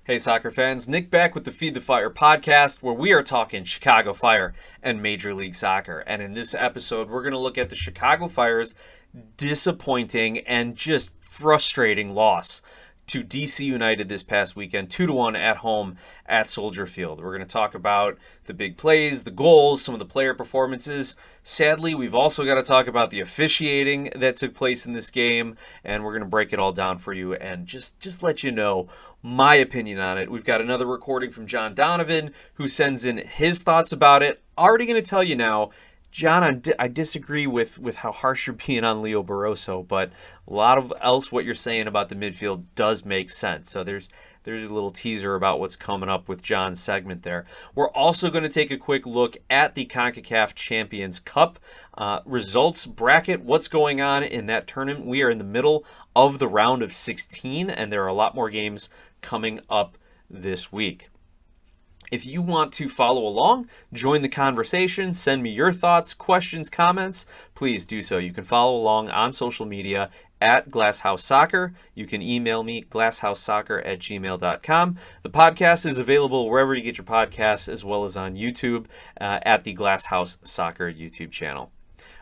Hey soccer fans, Nick back with the Feed the Fire podcast where we are talking Chicago Fire and Major League Soccer. And in this episode, we're going to look at the Chicago Fire's disappointing and just frustrating loss to DC United this past weekend, 2-1 at home at Soldier Field. We're going to talk about the big plays, the goals, some of the player performances. Sadly, we've also got to talk about the officiating that took place in this game, and we're going to break it all down for you and just let you know my opinion on it. We've got another recording from John Donovan, who sends in his thoughts about it. Already going to tell you now, John, I disagree with how harsh you're being on Leo Barroso, but a lot of else what you're saying about the midfield does make sense. So there's a little teaser about what's coming up with John's segment there. We're also going to take a quick look at the CONCACAF Champions Cup results bracket, what's going on in that tournament. We are in the middle of the round of 16, and there are a lot more games coming up this week. If you want to follow along, join the conversation, send me your thoughts, questions, comments, please do so. You can follow along on social media at Glasshouse Soccer. You can email me, glasshousesoccer@gmail.com. The podcast is available wherever you get your podcasts, as well as on YouTube at the Glasshouse Soccer YouTube channel.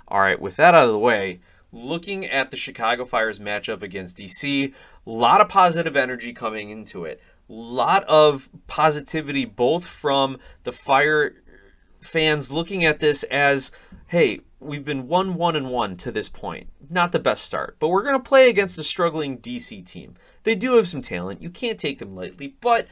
All right, with that out of the way, looking at the Chicago Fire's matchup against DC, a lot of positive energy coming into it. Lot of positivity both from the Fire fans looking at this as, hey, we've been 1-1-1 to this point. Not the best start, but we're going to play against a struggling DC team. They do have some talent. You can't take them lightly, but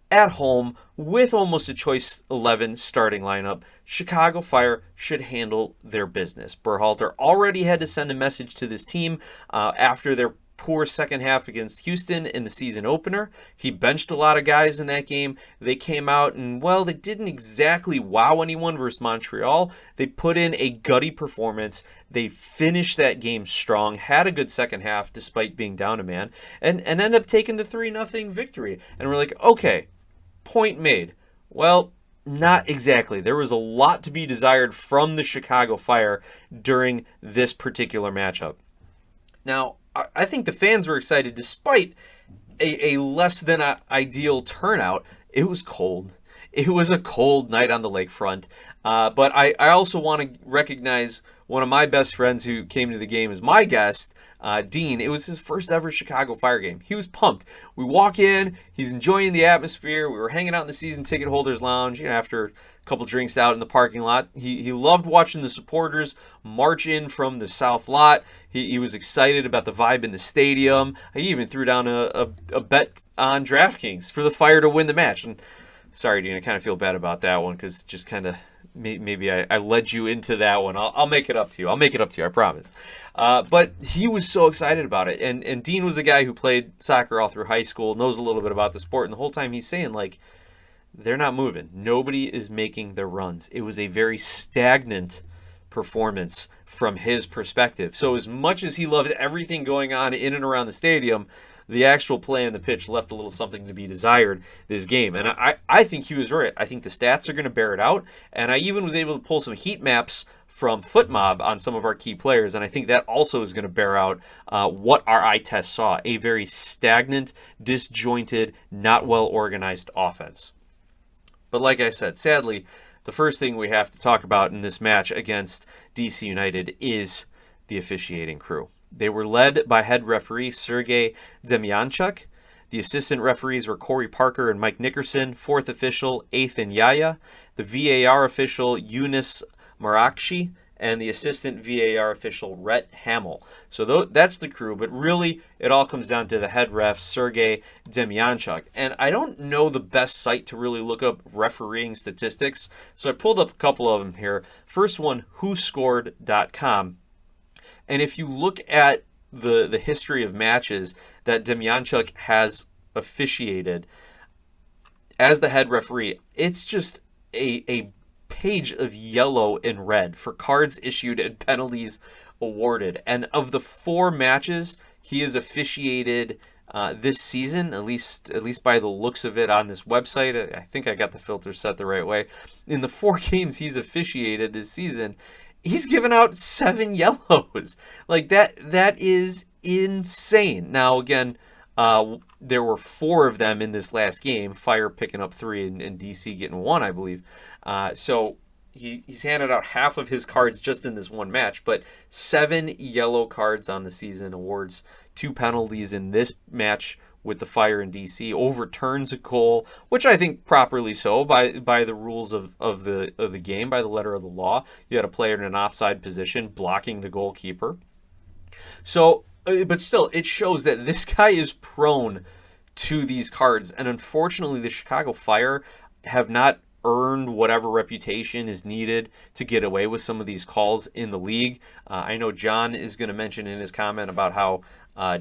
at home with almost a choice 11 starting lineup, Chicago Fire should handle their business. Berhalter already had to send a message to this team after their poor second half against Houston in the season opener. He benched a lot of guys in that game. They came out and, well, they didn't exactly wow anyone versus Montreal. They put in a gutty performance. They finished that game strong, had a good second half despite being down a man, and ended up taking the 3-0 victory. And we're like, okay, point made. Well, not exactly. There was a lot to be desired from the Chicago Fire during this particular matchup. Now, I think the fans were excited despite a less than ideal turnout. It was cold. It was a cold night on the lakefront. But I also want to recognize one of my best friends who came to the game as my guest, Dean. It was his first ever Chicago Fire game. He was pumped. We walk in, he's enjoying the atmosphere. We were hanging out in the season ticket holders lounge, after a couple drinks out in the parking lot. He loved watching the supporters march in from the south lot. He was excited about the vibe in the stadium. He even threw down a bet on DraftKings for the Fire to win the match. And sorry, Dean, I kind of feel bad about that one because just kind of maybe I led you into that one. I'll make it up to you. I promise. But he was so excited about it. And Dean was a guy who played soccer all through high school, knows a little bit about the sport. And the whole time he's saying, like, they're not moving. Nobody is making their runs. It was a very stagnant performance from his perspective. So as much as he loved everything going on in and around the stadium, the actual play on the pitch left a little something to be desired this game. And I think he was right. I think the stats are going to bear it out. And I even was able to pull some heat maps from FootMob on some of our key players. And I think that also is going to bear out what our eye test saw. A very stagnant, disjointed, not well-organized offense. But like I said, sadly, the first thing we have to talk about in this match against DC United is the officiating crew. They were led by head referee Sergei Demyanchuk. The assistant referees were Corey Parker and Mike Nickerson. Fourth official, Ethan Yaya. The VAR official, Eunice Marakshi. And the assistant VAR official, Rhett Hamill. So that's the crew, but really it all comes down to the head ref, Sergei Demyanchuk. And I don't know the best site to really look up refereeing statistics, so I pulled up a couple of them here. First one, whoscored.com. And if you look at the history of matches that Demyanchuk has officiated as the head referee, it's just a page of yellow and red for cards issued and penalties awarded. And of the 4 matches he has officiated this season, at least by the looks of it on this website, I think I got the filter set the right way. In the 4 games he's officiated this season, he's given out 7 yellows. Like that is insane. Now again, There were 4 of them in this last game, Fire picking up 3 and DC getting 1, I believe. So he's handed out half of his cards just in this one match, but 7 yellow cards on the season, awards 2 penalties in this match with the Fire and DC, overturns a goal, which I think properly so by the rules of the game, by the letter of the law. You had a player in an offside position blocking the goalkeeper. So, but still, it shows that this guy is prone to these cards, and unfortunately, the Chicago Fire have not earned whatever reputation is needed to get away with some of these calls in the league. I know John is going to mention in his comment about how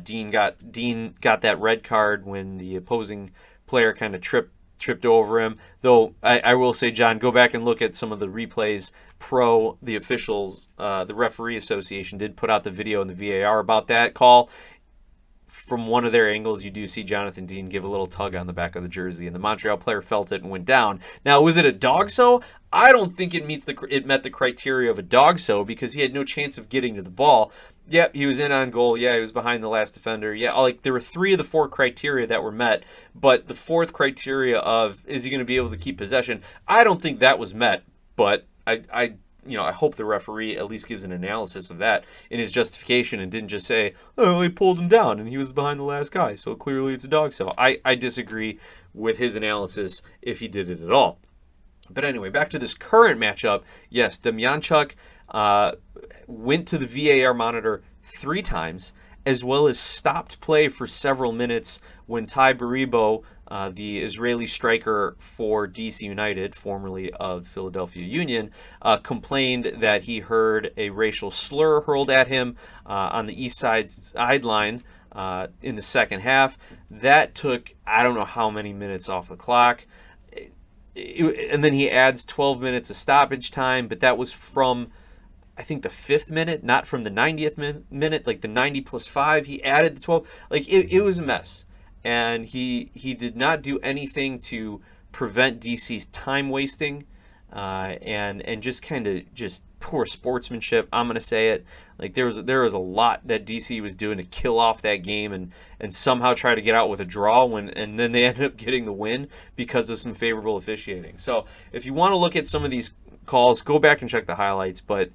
Dean got that red card when the opposing player kind of tripped over him. Though I will say, John, go back and look at some of the replays. The officials, the referee association did put out the video in the VAR about that call. From one of their angles, you do see Jonathan Dean give a little tug on the back of the jersey, and the Montreal player felt it and went down. Now, was it a dog-so? I don't think it met the criteria of a dog-so, because he had no chance of getting to the ball. Yep, he was in on goal. Yeah, he was behind the last defender. Yeah, there were 3 of the 4 criteria that were met, but the 4th criteria of, is he going to be able to keep possession? I don't think that was met, but I hope the referee at least gives an analysis of that in his justification and didn't just say, oh, he pulled him down and he was behind the last guy, so clearly it's a dog. So I disagree with his analysis if he did it at all. But anyway, back to this current matchup. Yes, Demjanchuk went to the VAR monitor 3 times, as well as stopped play for several minutes when Tai Baribo, the Israeli striker for DC United, formerly of Philadelphia Union, complained that he heard a racial slur hurled at him on the east side sideline in the second half. That took, I don't know how many minutes off the clock. And then he adds 12 minutes of stoppage time, but that was from, I think, the 5th minute, not from the 90th minute, like the 90 plus 5. He added the 12. It was a mess. And he did not do anything to prevent DC's time wasting, and just kind of just poor sportsmanship. I'm gonna say it. There was a lot that DC was doing to kill off that game and somehow try to get out with a draw and then they ended up getting the win because of some favorable officiating. So if you want to look at some of these calls, go back and check the highlights. But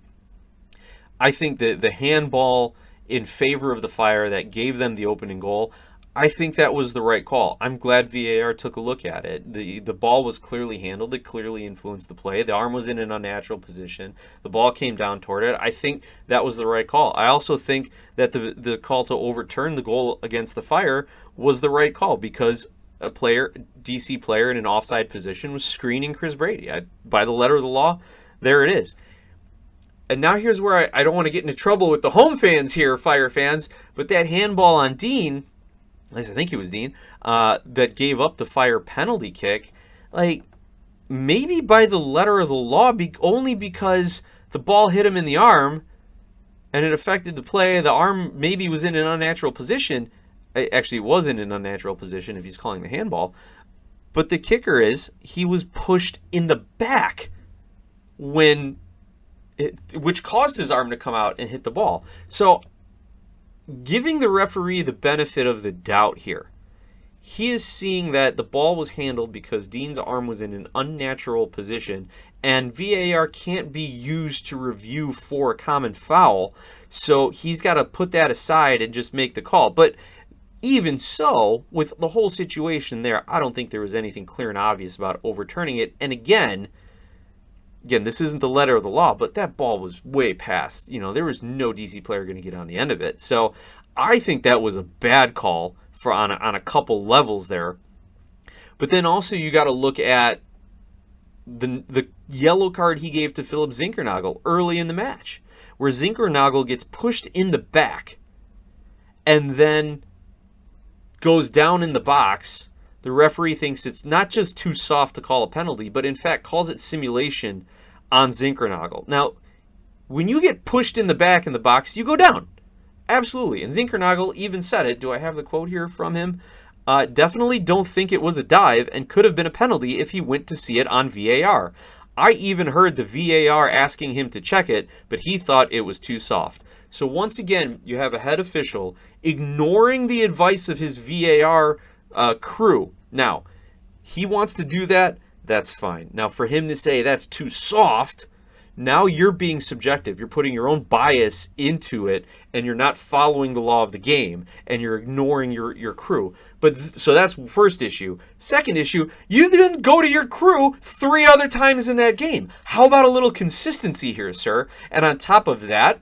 I think the handball in favor of the Fire that gave them the opening goal, I think that was the right call. I'm glad VAR took a look at it. The ball was clearly handled. It clearly influenced the play. The arm was in an unnatural position. The ball came down toward it. I think that was the right call. I also think that the call to overturn the goal against the Fire was the right call because a DC player in an offside position was screening Chris Brady. By the letter of the law, there it is. And now here's where I don't want to get into trouble with the home fans here, Fire fans, but that handball on Dean, at least I think it was Dean, that gave up the Fire penalty kick, maybe by the letter of the law, only because the ball hit him in the arm and it affected the play. The arm maybe was in an unnatural position. Actually, it was in an unnatural position if he's calling the handball. But the kicker is he was pushed in the back which caused his arm to come out and hit the ball. So giving the referee the benefit of the doubt here, he is seeing that the ball was handled because Dean's arm was in an unnatural position, and VAR can't be used to review for a common foul, so he's got to put that aside and just make the call. But even so, with the whole situation there, I don't think there was anything clear and obvious about overturning it. And again, this isn't the letter of the law, but that ball was way past. There was no DC player going to get on the end of it. So I think that was a bad call on a couple levels there. But then also you got to look at the yellow card he gave to Philipp Zinkernagel early in the match, where Zinkernagel gets pushed in the back and then goes down in the box. The referee thinks it's not just too soft to call a penalty, but in fact calls it simulation on Zinkernagel. Now, when you get pushed in the back in the box, you go down. Absolutely. And Zinkernagel even said it. Do I have the quote here from him? Definitely don't think it was a dive and could have been a penalty if he went to see it on VAR. I even heard the VAR asking him to check it, but he thought it was too soft. So once again, you have a head official ignoring the advice of his VAR crew. Now, he wants to do that, that's fine. Now, for him to say that's too soft, now you're being subjective. You're putting your own bias into it, and you're not following the law of the game, and you're ignoring your crew. So that's first issue. Second issue, you didn't go to your crew 3 other times in that game. How about a little consistency here, sir? And on top of that,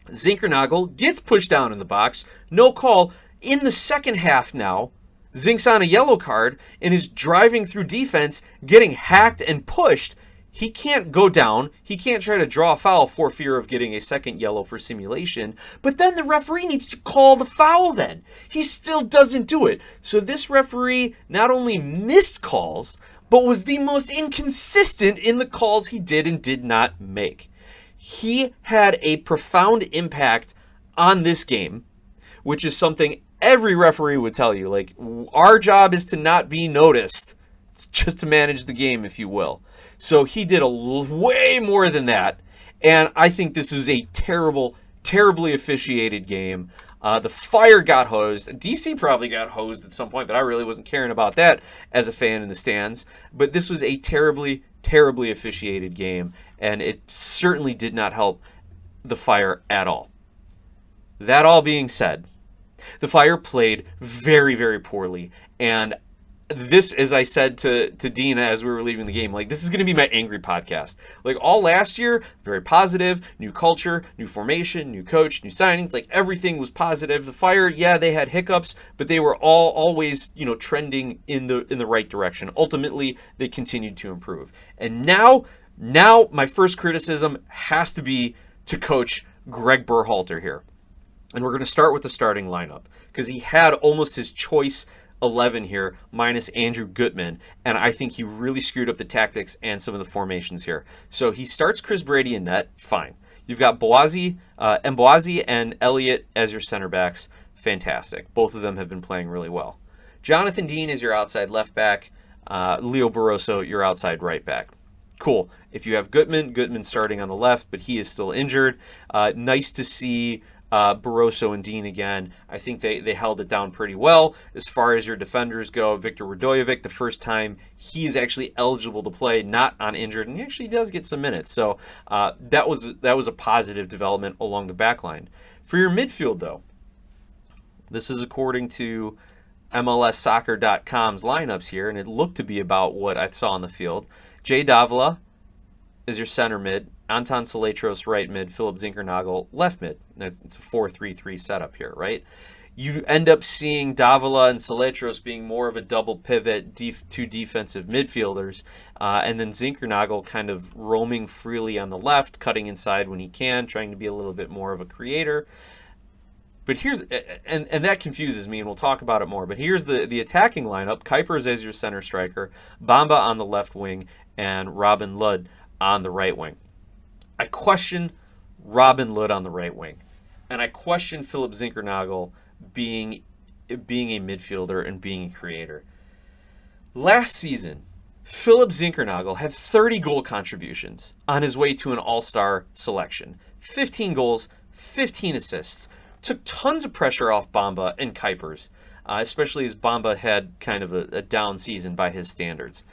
Zinkernagel gets pushed down in the box. No call. In the second half now, Zink's on a yellow card and is driving through defense, getting hacked and pushed. He can't go down. He can't try to draw a foul for fear of getting a second yellow for simulation. But then the referee needs to call the foul then. He still doesn't do it. So this referee not only missed calls, but was the most inconsistent in the calls he did and did not make. He had a profound impact on this game, which is something every referee would tell you. Like, our job is to not be noticed. It's just to manage the game, if you will. So he did way more than that, and I think this was a terribly officiated game. The Fire got hosed. DC probably got hosed at some point, but I really wasn't caring about that as a fan in the stands. But this was a terribly officiated game, and it certainly did not help the Fire at all. That all being said, the Fire played very poorly, and this, as I said to Dina as we were leaving the game, like, this is going to be my angry podcast. Like, all last year, very positive, new culture, new formation, new coach, new signings, like, everything was positive. The Fire, yeah, they had hiccups, but they were always, trending in the right direction. Ultimately, they continued to improve. And now my first criticism has to be to Coach Gregg Berhalter here. And we're going to start with the starting lineup, because he had almost his choice 11 here, minus Andrew Gutman, and I think he really screwed up the tactics and some of the formations here. So he starts Chris Brady in net, fine. You've got Mbokazi and Elliott as your center backs, fantastic. Both of them have been playing really well. Jonathan Dean is your outside left back, Leo Barroso your outside right back. Cool. If you have Gutman starting on the left, but he is still injured. Nice to see Barroso and Dean again. I think they held it down pretty well. As far as your defenders go, Viktor Radojevic, the first time he is actually eligible to play, not on injured, and he actually does get some minutes. So that was a positive development along the back line. For your midfield, though, this is according to MLSsoccer.com's lineups here, and it looked to be about what I saw on the field. Jay Davila is your center mid. Anton Saletros right mid, Philip Zinkernagel left mid. It's a 4-3-3 setup here, right? You end up seeing Davila and Saletros being more of a double pivot, two defensive midfielders, and then Zinkernagel kind of roaming freely on the left, cutting inside when he can, trying to be a little bit more of a creator. But here's, and that confuses me, and we'll talk about it more, but here's the attacking lineup. Cuypers as your center striker, Bamba on the left wing, and Robin Lod on the right wing. I question Robin Lod on the right wing, and I question Philip Zinkernagel being a midfielder and being a creator. Last season, Philip Zinkernagel had 30 goal contributions on his way to an all-star selection. 15 goals, 15 assists. Took tons of pressure off Bamba and Cuypers, especially as Bamba had kind of a down season by his standards.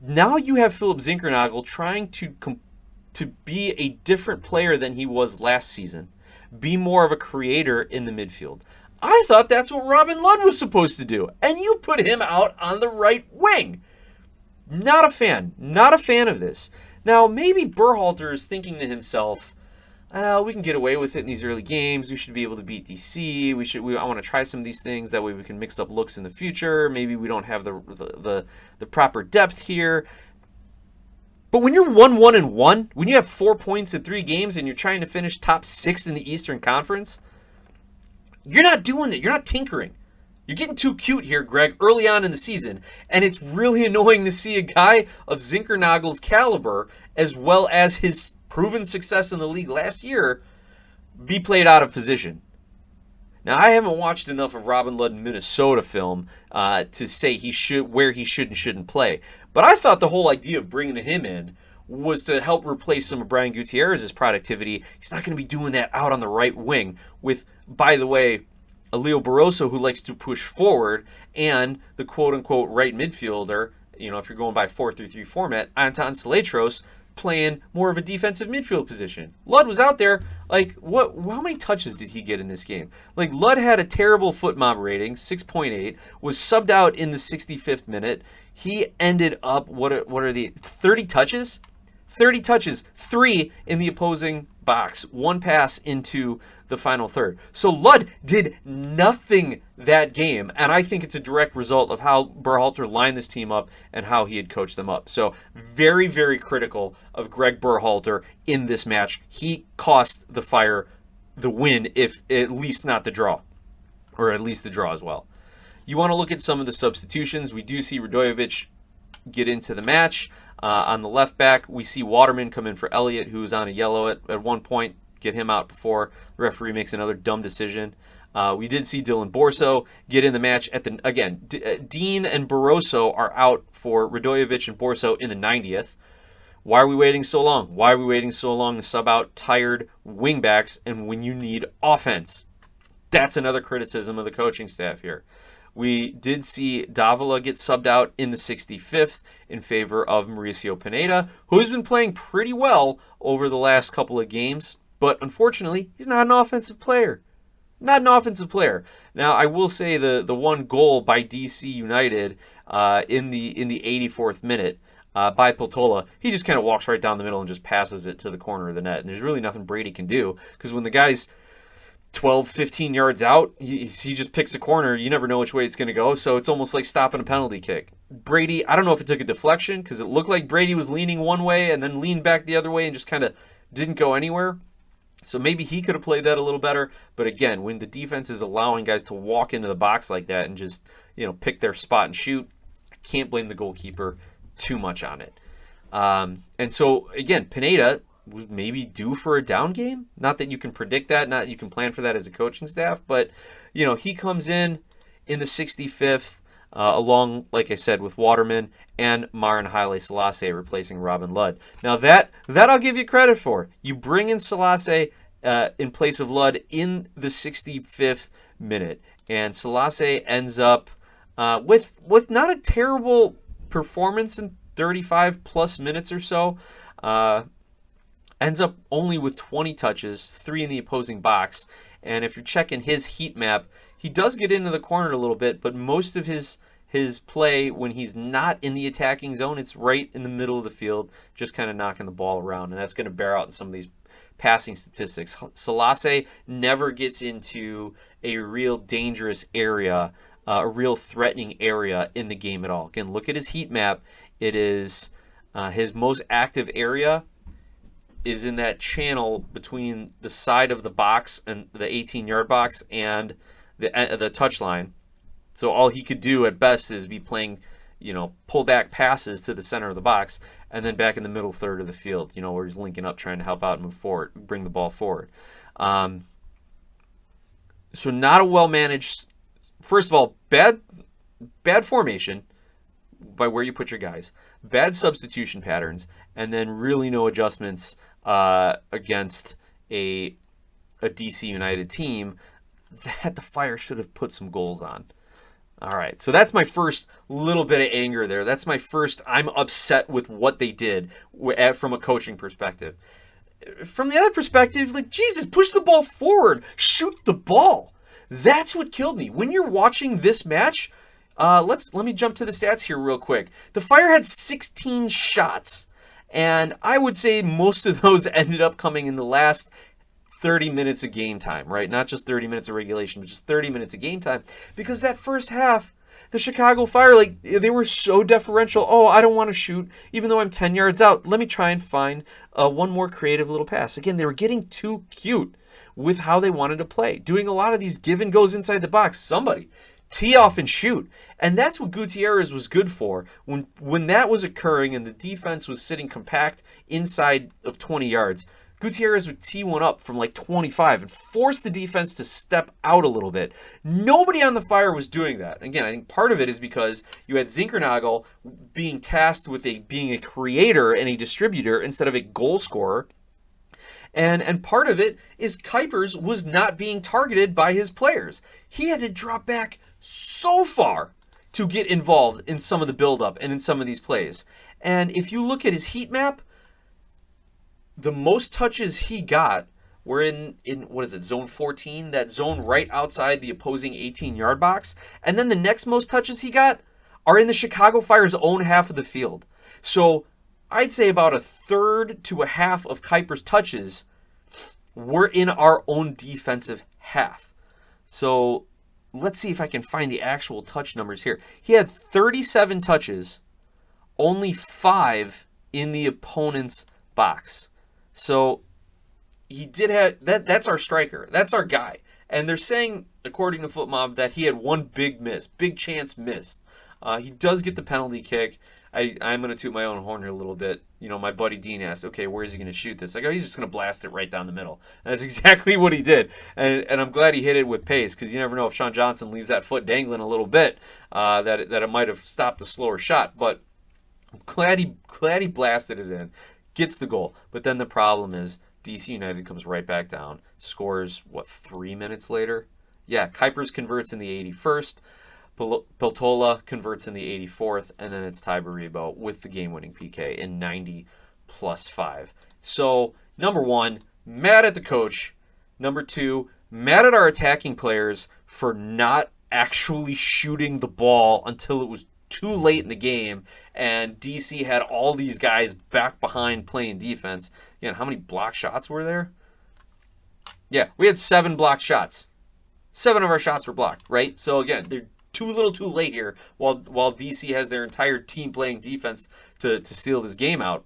Now you have Philip Zinkernagel trying to be a different player than he was last season, be more of a creator in the midfield. I thought that's what Robin Lod was supposed to do, and you put him out on the right wing. Not a fan of this. Now, maybe Berhalter is thinking to himself, we can get away with it in these early games. We should be able to beat DC. I want to try some of these things. That way we can mix up looks in the future. Maybe we don't have the proper depth here. But when you're 1-1-1, when you have 4 points in 3 games and you're trying to finish top 6 in the Eastern Conference, you're not doing that. You're not tinkering. You're getting too cute here, Greg, early on in the season. And it's really annoying to see a guy of Zinkernagel's caliber, as well as his proven success in the league last year, be played out of position. Now, I haven't watched enough of Robin Lod Minnesota film to say where he should and shouldn't play. But I thought the whole idea of bringing him in was to help replace some of Brian Gutierrez's productivity. He's not going to be doing that out on the right wing with, by the way, a Leo Barroso who likes to push forward, and the quote-unquote right midfielder, if you're going by 4-3-3 format, Anton Saletros, playing more of a defensive midfield position. Ludd was out there, how many touches did he get in this game? Ludd had a terrible foot mob rating, 6.8, was subbed out in the 65th minute. He ended up, what are the 30 touches? 30 touches, 3 in the opposing box, 1 pass into the final third. So Ludd did nothing that game, and I think it's a direct result of how Berhalter lined this team up and how he had coached them up. So very, very critical of Gregg Berhalter in this match. He cost the Fire the win, if at least not the draw, or at least the draw as well. You want to look at some of the substitutions. We do see Radojevic get into the match. On the left back, we see Waterman come in for Elliott, who's on a yellow at one point. Get him out before the referee makes another dumb decision. We did see Dylan Borso get in the match at the, again, Dean and Barroso are out for Radojevic and Borso in the 90th. Why are we waiting so long? Why are we waiting so long to sub out tired wingbacks and when you need offense? That's another criticism of the coaching staff here. We did see Davila get subbed out in the 65th in favor of Mauricio Pineda, who's been playing pretty well over the last couple of games, but unfortunately, he's not an offensive player. Not an offensive player. Now, I will say the one goal by DC United in the 84th minute by Peltola, he just kind of walks right down the middle and just passes it to the corner of the net. And there's really nothing Brady can do, because when the guy's 12, 15 yards out, he just picks a corner. You never know which way it's going to go, so it's almost like stopping a penalty kick. Brady, I don't know if it took a deflection, because it looked like Brady was leaning one way and then leaned back the other way and just kind of didn't go anywhere. So maybe he could have played that a little better. But again, when the defense is allowing guys to walk into the box like that and just, pick their spot and shoot, I can't blame the goalkeeper too much on it. And so, again, Pineda was maybe due for a down game. Not that you can predict that, not that you can plan for that as a coaching staff, but he comes in the 65th along, like I said, with Waterman and Marin Haile Selassie replacing Robin Ludd. Now that I'll give you credit for. You bring in Selassie in place of Ludd in the 65th minute, and Selassie ends up with not a terrible performance in 35 plus minutes or so. Ends up only with 20 touches, 3 in the opposing box. And if you're checking his heat map, he does get into the corner a little bit, but most of his play when he's not in the attacking zone, it's right in the middle of the field, just kind of knocking the ball around. And that's going to bear out in some of these passing statistics. Selassie never gets into a real dangerous area, a real threatening area in the game at all. Again, look at his heat map. It is his most active area is in that channel between the side of the box and the 18-yard box and the touchline. So all he could do at best is be playing, pull back passes to the center of the box and then back in the middle third of the field, where he's linking up, trying to help out and move forward, bring the ball forward. So not a well-managed, first of all, bad formation by where you put your guys, bad substitution patterns, and then really no adjustments against a DC United team that the Fire should have put some goals on. All right, so that's my first little bit of anger there. That's my first, I'm upset with what they did from a coaching perspective. From the other perspective, Jesus, push the ball forward. Shoot the ball. That's what killed me. When you're watching this match, let me jump to the stats here real quick. The Fire had 16 shots, and I would say most of those ended up coming in the last 30 minutes of game time, right? Not just 30 minutes of regulation, but just 30 minutes of game time. Because that first half, the Chicago Fire, they were so deferential. Oh, I don't want to shoot, even though I'm 10 yards out. Let me try and find one more creative little pass. Again, they were getting too cute with how they wanted to play, doing a lot of these give and goes inside the box. Somebody tee off and shoot. And that's what Gutierrez was good for. When that was occurring and the defense was sitting compact inside of 20 yards, Gutierrez would tee one up from like 25 and force the defense to step out a little bit. Nobody on the Fire was doing that. Again, I think part of it is because you had Zinkernagel being tasked with being a creator and a distributor instead of a goal scorer. And part of it is Cuypers was not being targeted by his players. He had to drop back so far to get involved in some of the buildup and in some of these plays. And if you look at his heat map, the most touches he got were in what is it, zone 14, that zone right outside the opposing 18-yard box. And then the next most touches he got are in the Chicago Fire's own half of the field. So I'd say about a third to a half of Cuypers' touches were in our own defensive half. So let's see if I can find the actual touch numbers here. He had 37 touches, only 5 in the opponent's box. So he did have that's our striker. That's our guy. And they're saying, according to FootMob, that he had one big chance missed. He does get the penalty kick. I'm going to toot my own horn here a little bit. You know, my buddy Dean asked, okay, where is he going to shoot this? I go, he's just going to blast it right down the middle. And that's exactly what he did. And I'm glad he hit it with pace, because you never know if Sean Johnson leaves that foot dangling a little bit, that it might have stopped a slower shot. But I'm glad he blasted it in. Gets the goal. But then the problem is DC United comes right back down. Scores, 3 minutes later? Yeah, Cuypers converts in the 81st. Peltola converts in the 84th. And then it's Tai Baribo with the game-winning PK in 90 plus 5. So, number one, mad at the coach. Number two, mad at our attacking players for not actually shooting the ball until it was too late in the game, and DC had all these guys back behind playing defense. Again, how many block shots were there? Yeah, we had 7 blocked shots. 7 of our shots were blocked, right? So again, they're too little too late here while DC has their entire team playing defense to steal this game out.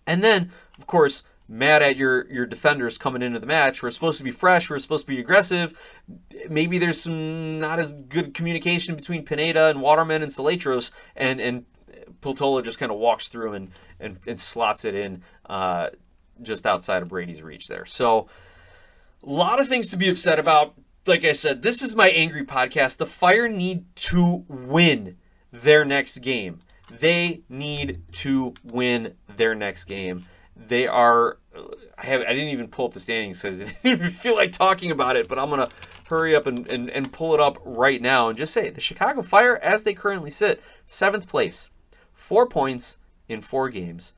And then, of course, mad at your defenders coming into the match. We're supposed to be fresh. We're supposed to be aggressive. Maybe there's some not as good communication between Pineda and Waterman and Salatros, and Peltola just kind of walks through and slots it in just outside of Brady's reach there. So a lot of things to be upset about. Like I said, this is my angry podcast. The Fire need to win their next game. They need to win their next game. They are. I didn't even pull up the standings because I didn't even feel like talking about it. But I'm gonna hurry up and pull it up right now and just say the Chicago Fire, as they currently sit, 7th place, 4 points in 4 games,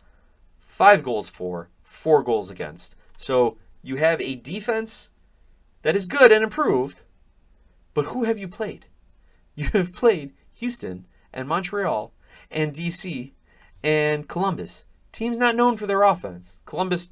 5 goals for, 4 goals against. So you have a defense that is good and improved. But who have you played? You have played Houston and Montreal and DC and Columbus. Teams not known for their offense. Columbus,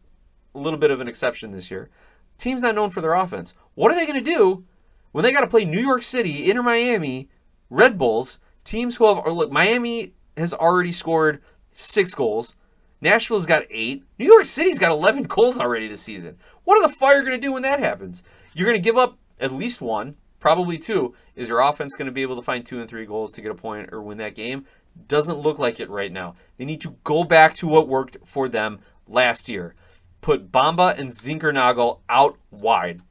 a little bit of an exception this year. Teams not known for their offense. What are they going to do when they got to play New York City, Inter Miami, Red Bulls, teams who have... Look, Miami has already scored 6 goals. Nashville's got 8. New York City's got 11 goals already this season. What are the Fire going to do when that happens? You're going to give up at least 1, probably 2. Is your offense going to be able to find 2 and 3 goals to get a point or win that game? Doesn't look like it right now. They need to go back to what worked for them last year. Put Bamba and Zinkernagel out wide.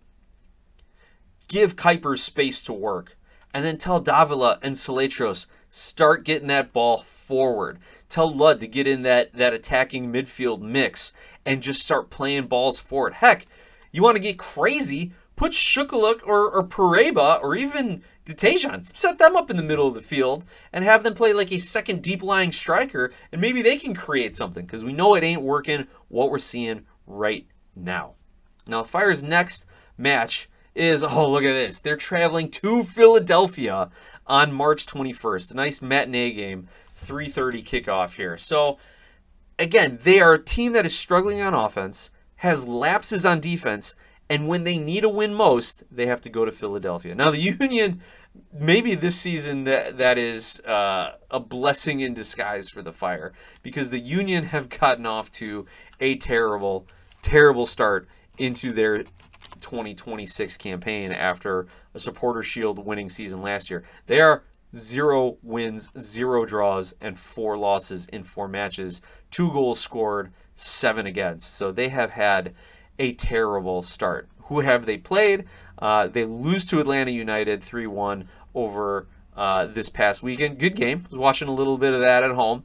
Give Cuypers space to work. And then tell Davila and Salatros, start getting that ball forward. Tell Ludd to get in that attacking midfield mix and just start playing balls forward. Heck, you want to get crazy, put Shukaluk or Pareba or even Detejan, set them up in the middle of the field and have them play like a second deep-lying striker, and maybe they can create something, because we know it ain't working what we're seeing right now. Now, Fire's next match is, oh, look at this. They're traveling to Philadelphia on March 21st. A nice matinee game, 3:30 kickoff here. So, again, they are a team that is struggling on offense, has lapses on defense, and when they need a win most, they have to go to Philadelphia. Now, the Union, maybe this season that is a blessing in disguise for the Fire, because the Union have gotten off to a terrible, terrible start into their 2026 campaign after a Supporter Shield winning season last year. They are 0 wins, 0 draws, and 4 losses in 4 matches. 2 goals scored, 7 against. So they have had a terrible start. Who have they played? They lose to Atlanta United 3-1 over this past weekend. Good game. I was watching a little bit of that at home.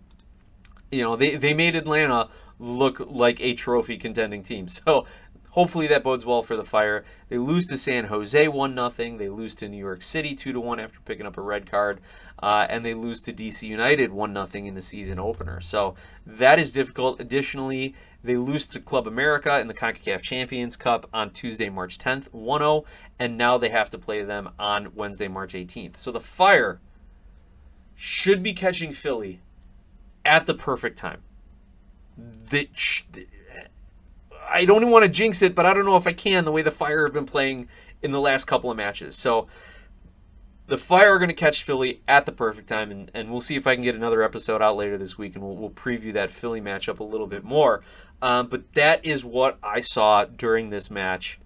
They made Atlanta look like a trophy contending team. So hopefully that bodes well for the Fire. They lose to San Jose 1-0. They lose to New York City 2-1 after picking up a red card. And they lose to DC United 1-0 in the season opener. So that is difficult. Additionally, they lose to Club America in the CONCACAF Champions Cup on Tuesday, March 10th, 1-0. And now they have to play them on Wednesday, March 18th. So the Fire should be catching Philly at the perfect time. I don't even want to jinx it, but I don't know if I can, the way the Fire have been playing in the last couple of matches. So the Fire are going to catch Philly at the perfect time, and we'll see if I can get another episode out later this week, and we'll preview that Philly matchup a little bit more. But that is what I saw during this match,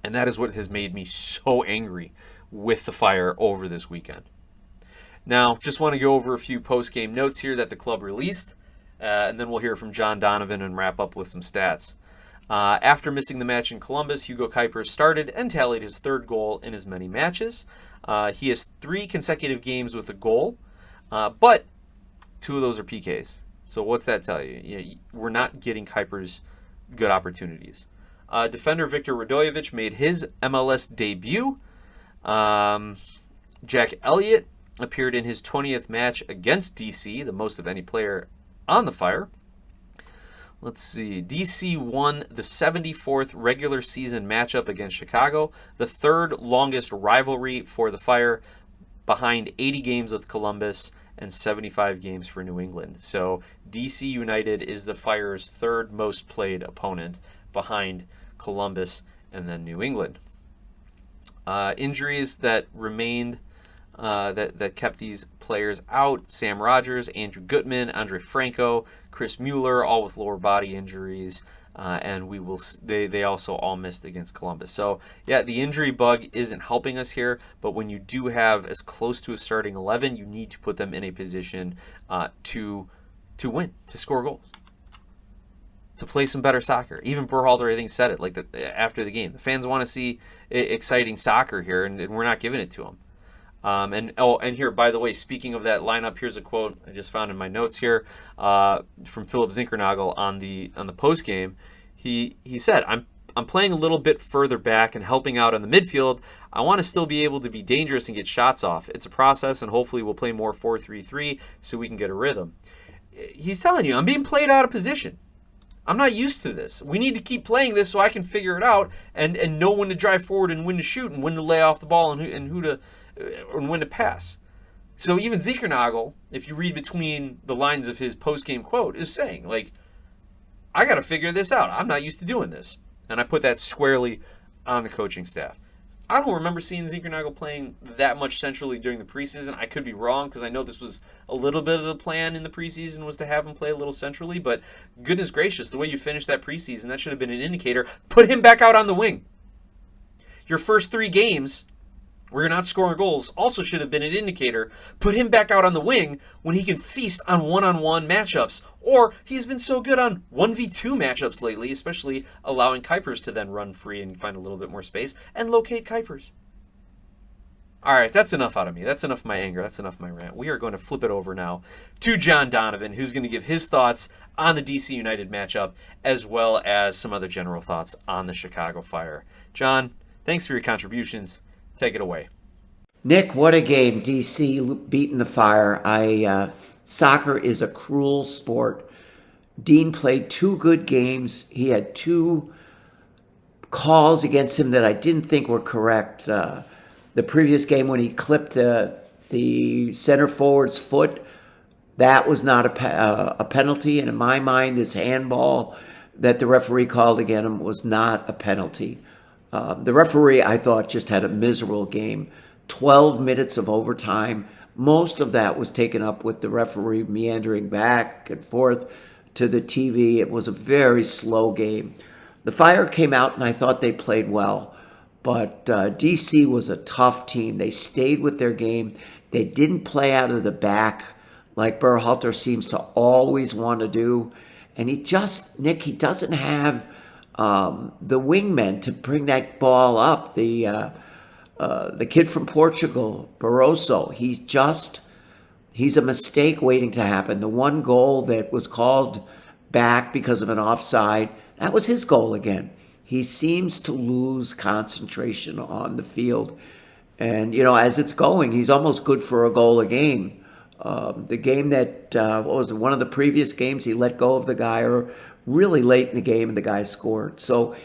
and that is what has made me so angry with the Fire over this weekend. Now, just want to go over a few post-game notes here that the club released, and then we'll hear from John Donovan and wrap up with some stats. After missing the match in Columbus, Hugo Cuypers started and tallied his third goal in as many matches. He has 3 consecutive games with a goal, but 2 of those are PKs. So what's that tell you? We're not getting Cuypers good opportunities. Defender Victor Radojevic made his MLS debut. Jack Elliott appeared in his 20th match against DC, the most of any player on the Fire. Let's see. DC won the 74th regular season matchup against Chicago, the 3rd longest rivalry for the Fire, behind 80 games with Columbus and 75 games for New England. So DC United is the Fire's 3rd most played opponent, behind Columbus and then New England. Injuries that remained that kept these players out: Sam Rogers, Andrew Gutman, Andre Franco, Chris Mueller, all with lower body injuries, and they also all missed against Columbus. So yeah, the injury bug isn't helping us here, but when you do have as close to a starting 11, you need to put them in a position to win, to score goals, to play some better soccer. Even Berhalter, I think, said it after the game. The fans want to see exciting soccer here, and we're not giving it to them. And here, by the way, speaking of that lineup, here's a quote I just found in my notes here from Philip Zinkernagel on the post game. He said, "I'm playing a little bit further back and helping out on the midfield. I want to still be able to be dangerous and get shots off. It's a process, and hopefully we'll play more 4-3-3 so we can get a rhythm." He's telling you, I'm being played out of position. I'm not used to this. We need to keep playing this so I can figure it out and know when to drive forward and when to shoot and when to lay off the ball and when to pass. So even Zinkernagel, if you read between the lines of his post-game quote, is saying, I got to figure this out. I'm not used to doing this. And I put that squarely on the coaching staff. I don't remember seeing Zinkernagel playing that much centrally during the preseason. I could be wrong, because I know this was a little bit of the plan in the preseason, was to have him play a little centrally. But goodness gracious, the way you finished that preseason, that should have been an indicator. Put him back out on the wing. Your first 3 games where you're not scoring goals also should have been an indicator. Put him back out on the wing when he can feast on one-on-one matchups. Or he's been so good on 1v2 matchups lately, especially allowing Cuypers to then run free and find a little bit more space and locate Cuypers. All right, that's enough out of me. That's enough of my anger. That's enough of my rant. We are going to flip it over now to John Donovan, who's going to give his thoughts on the DC United matchup, as well as some other general thoughts on the Chicago Fire. John, thanks for your contributions. Take it away. Nick, what a game. DC beating the Fire. Soccer is a cruel sport. Dean played 2 good games. He had 2 calls against him that I didn't think were correct. The previous game when he clipped the center forward's foot, that was not a penalty. And in my mind, this handball that the referee called against him was not a penalty. The referee, I thought, just had a miserable game. 12 minutes of overtime. Most of that was taken up with the referee meandering back and forth to the TV. It was a very slow game. The Fire came out, and I thought they played well. But DC was a tough team. They stayed with their game. They didn't play out of the back like Berhalter seems to always want to do. And he doesn't have the wingmen to bring that ball up. The kid from Portugal, Barroso, he's a mistake waiting to happen. The one goal that was called back because of an offside, that was his goal again. He seems to lose concentration on the field. And, as it's going, he's almost good for a goal a game. The game that, what was it, one of the previous games, he let go of the guy really late in the game and the guy scored. So,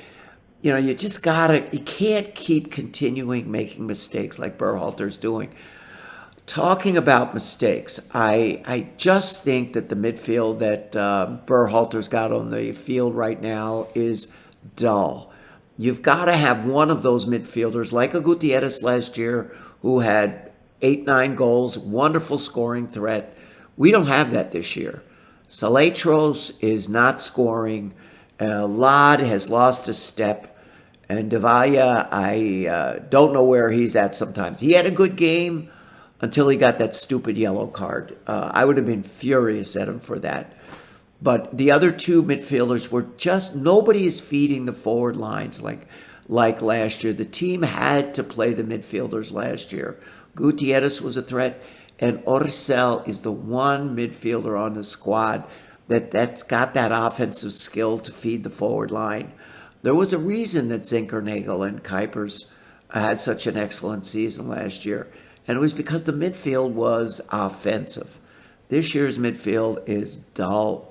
you just you can't keep continuing making mistakes like Berhalter's doing. Talking about mistakes, I just think that the midfield that Berhalter's got on the field right now is dull. You've got to have one of those midfielders like a Gutierrez last year who had 8-9 goals, wonderful scoring threat. We don't have that this year. Salatros is not scoring. Lod has lost a step. And Davaya, I don't know where he's at sometimes. He had a good game until he got that stupid yellow card. I would have been furious at him for that. But the other two midfielders were just, nobody is feeding the forward lines like last year. The team had to play the midfielders last year. Gutierrez was a threat, and Orcel is the one midfielder on the squad that's got that offensive skill to feed the forward line. There was a reason that Zinkernagel and Cuypers had such an excellent season last year, and it was because the midfield was offensive. This year's midfield is dull.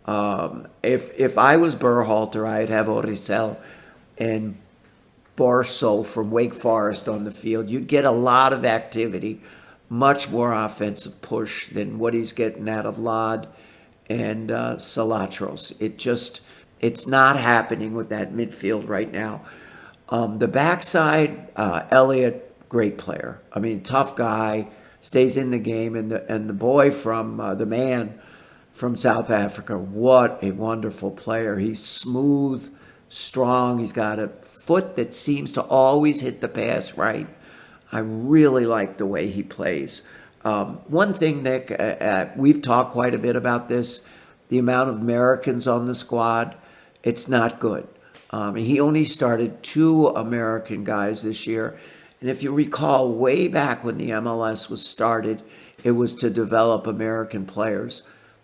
If I was Berhalter, I'd have Orcel and Barso from Wake Forest on the field. You'd get a lot of activity, much more offensive push than what he's getting out of Lod and Salatros. It's not happening with that midfield right now. The backside, Elliott, great player. I mean, tough guy, stays in the game, and the boy from the man from South Africa, what a wonderful player. He's smooth, strong. He's got a foot that seems to always hit the pass right. I really like the way he plays. One thing, Nick, we've talked quite a bit about this, the amount of Americans on the squad. It's not good. He only started 2 American guys this year. And if you recall, way back when the MLS was started, it was to develop American players.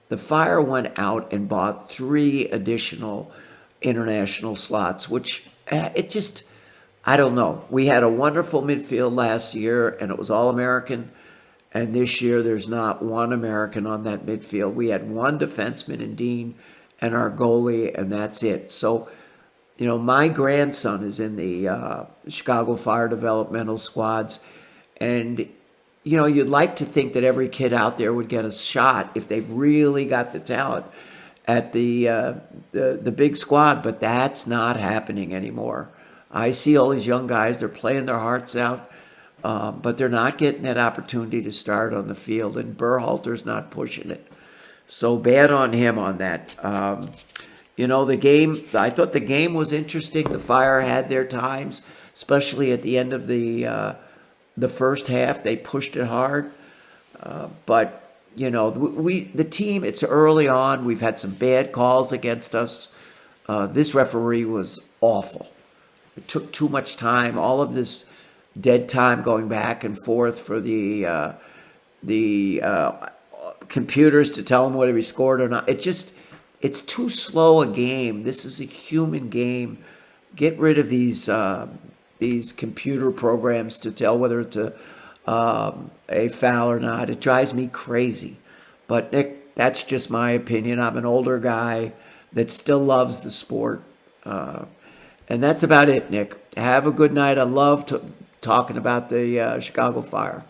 The Fire went out and bought 3 additional international slots, which I don't know. We had a wonderful midfield last year, and it was all American. And this year, there's not one American on that midfield. We had 1 defenseman in Dean and our goalie, and that's it. So, my grandson is in the Chicago Fire developmental squads, and you'd like to think that every kid out there would get a shot if they've really got the talent at the big squad, but that's not happening anymore. I see all these young guys, they're playing their hearts out, but they're not getting that opportunity to start on the field, and Berhalter's not pushing it. So bad on him on that. The game, I thought the game was interesting. The Fire had their times, especially at the end of the first half. They pushed it hard. But, the team, it's early on. We've had some bad calls against us. This referee was awful. It took too much time. All of this dead time going back and forth for the computers to tell him whether he scored or not. It's too slow a game. This is a human game. Get rid of these computer programs to tell whether it's a foul or not. It drives me crazy. But Nick, that's just my opinion. I'm an older guy that still loves the sport. And that's about it, Nick. Have a good night. I love talking about the Chicago Fire.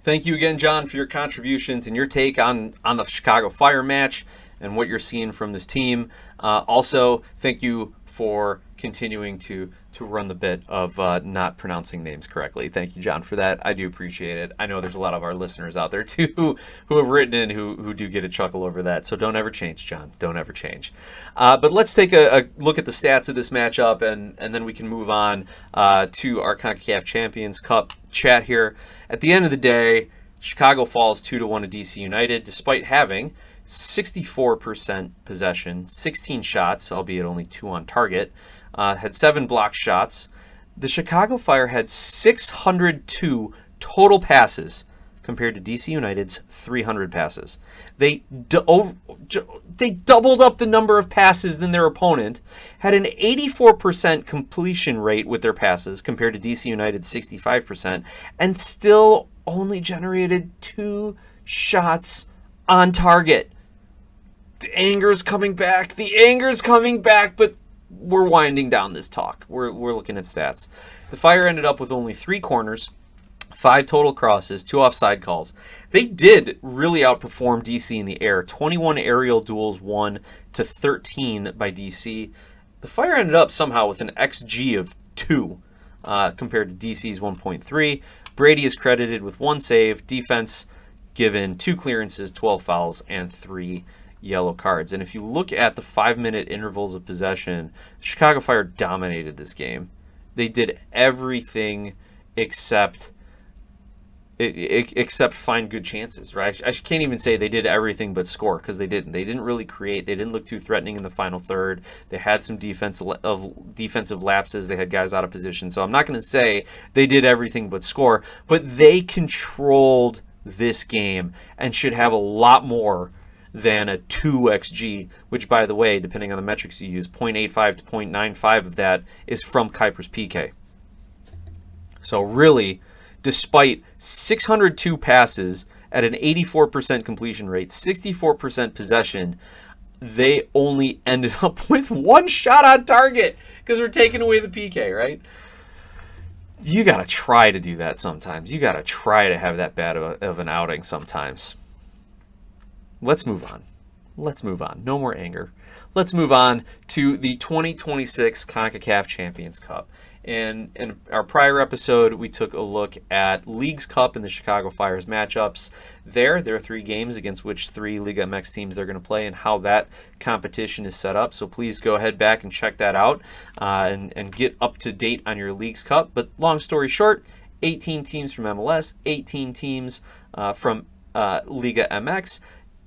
Thank you again, John, for your contributions and your take on the Chicago Fire match and what you're seeing from this team. Also, thank you for continuing to run the bit of not pronouncing names correctly. Thank you, John, for that. I do appreciate it. I know there's a lot of our listeners out there, too, who have written in who do get a chuckle over that. So don't ever change, John. Don't ever change. But let's take a look at the stats of this matchup, and then we can move on to our CONCACAF Champions Cup chat here. At the end of the day, Chicago falls 2-1 to DC United, despite having 64% possession, 16 shots, albeit only 2 on target, had 7 blocked shots. The Chicago Fire had 602 total passes compared to DC United's 300 passes. They doubled up the number of passes than their opponent, had an 84% completion rate with their passes compared to DC United's 65%, and still only generated 2 shots on target. The anger's coming back, but we're winding down this talk. We're looking at stats. The Fire ended up with only 3 corners, 5 total crosses, 2 offside calls. They did really outperform DC in the air. 21 aerial duels won to 13 by DC. The Fire ended up somehow with an XG of 2 compared to DC's 1.3. Brady is credited with 1 save. Defense given 2 clearances, 12 fouls, and 3 yellow cards. And if you look at the 5-minute intervals of possession, the Chicago Fire dominated this game. They did everything except find good chances, right? I can't even say they did everything but score, because they didn't. They didn't really create. They didn't look too threatening in the final third. They had some defensive lapses. They had guys out of position. So I'm not going to say they did everything but score, but they controlled this game and should have a lot more than a 2xG, which, by the way, depending on the metrics you use, 0.85 to 0.95 of that is from Cuypers' PK. So really, despite 602 passes at an 84% completion rate, 64% possession, they only ended up with 1 shot on target because we're taking away the PK, right? You got to try to do that sometimes. You got to try to have that bad of an outing sometimes. Let's move on. No more anger. Let's move on to the 2026 CONCACAF Champions Cup. And in our prior episode, we took a look at Leagues Cup and the Chicago Fire's matchups. There are 3 games against which 3 Liga MX teams they're going to play and how that competition is set up. So please go ahead back and check that out and get up to date on your Leagues Cup. But long story short, 18 teams from MLS, 18 teams from Liga MX.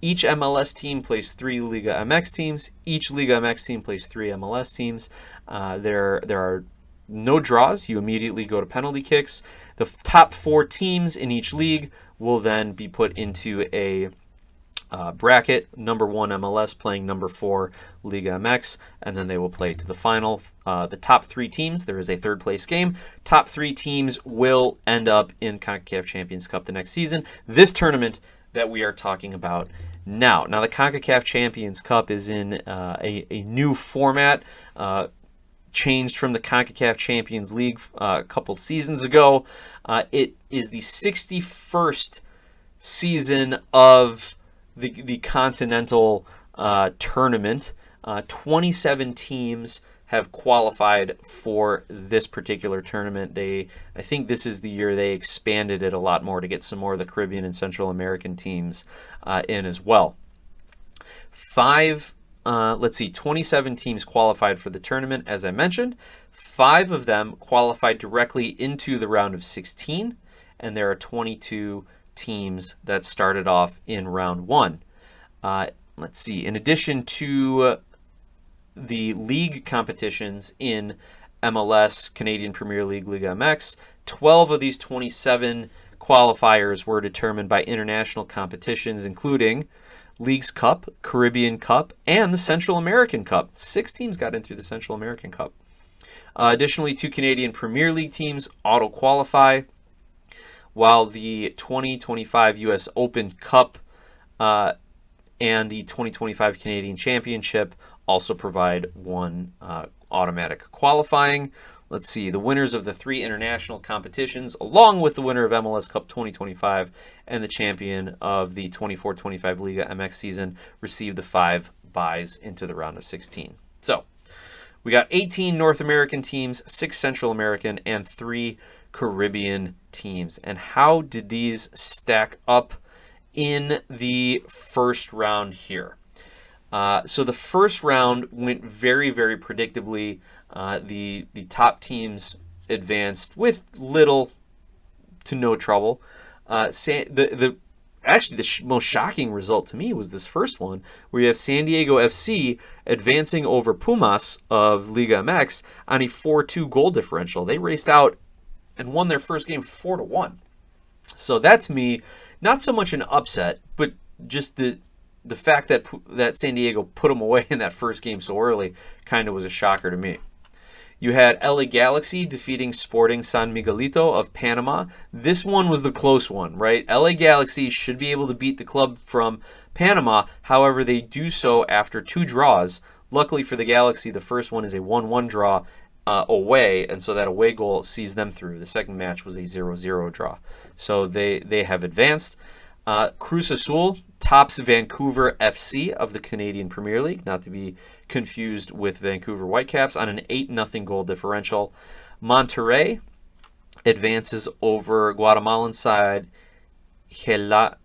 Each MLS team plays 3 Liga MX teams. Each Liga MX team plays 3 MLS teams. There are no draws. You immediately go to penalty kicks. The top 4 teams in each league will then be put into a bracket. Number 1 MLS playing number 4 Liga MX, and then they will play to the final. The top 3 teams, there is a 3rd place game. Top 3 teams will end up in CONCACAF Champions Cup the next season. This tournament that we are talking about now. Now, the CONCACAF Champions Cup is in a new format, changed from the CONCACAF Champions League a couple seasons ago. It is the 61st season of the Continental Tournament. 27 teams have qualified for this particular tournament. I think this is the year they expanded it a lot more to get some more of the Caribbean and Central American teams in as well. 27 teams qualified for the tournament, as I mentioned. 5 of them qualified directly into the round of 16, and there are 22 teams that started off in round 1. In addition to the league competitions in MLS, Canadian Premier League, Liga MX, 12 of these 27 qualifiers were determined by international competitions, including Leagues Cup, Caribbean Cup, and the Central American Cup. 6 teams got in through the Central American Cup. Additionally, 2 Canadian Premier League teams auto-qualify, while the 2025 U.S. Open Cup and the 2025 Canadian Championship also provide 1 automatic qualifying. The winners of the 3 international competitions, along with the winner of MLS Cup 2025 and the champion of the 24-25 Liga MX season, receive the 5 byes into the round of 16. So, we got 18 North American teams, 6 Central American, and 3 Caribbean teams. And how did these stack up in the first round here? So the first round went very, very predictably. The top teams advanced with little to no trouble. The actually the most shocking result to me was this first one, where you have San Diego FC advancing over Pumas of Liga MX on a 4-2 goal differential. They raced out and won their first game 4-1. So that, to me, not so much an upset, but just the fact that San Diego put them away in that first game so early kind of was a shocker to me. You had LA Galaxy defeating Sporting San Miguelito of Panama. This one was the close one, right? LA Galaxy should be able to beat the club from Panama. However, they do so after 2 draws. Luckily for the Galaxy, the first one is a 1-1 draw away, and so that away goal sees them through. The second match was a 0-0 draw. So they have advanced. Cruz Azul tops Vancouver FC of the Canadian Premier League, not to be confused with Vancouver Whitecaps, on an 8-0 goal differential. Monterrey advances over Guatemalan side Celaju.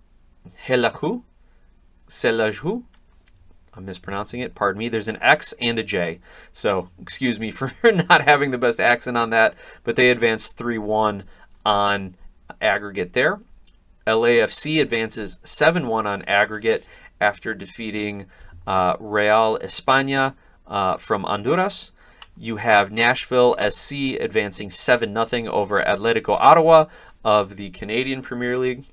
I'm mispronouncing it. Pardon me. There's an X and a J. So excuse me for not having the best accent on that, but they advanced 3-1 on aggregate there. LAFC advances 7-1 on aggregate after defeating Real España from Honduras. You have Nashville SC advancing 7-0 over Atletico Ottawa of the Canadian Premier League.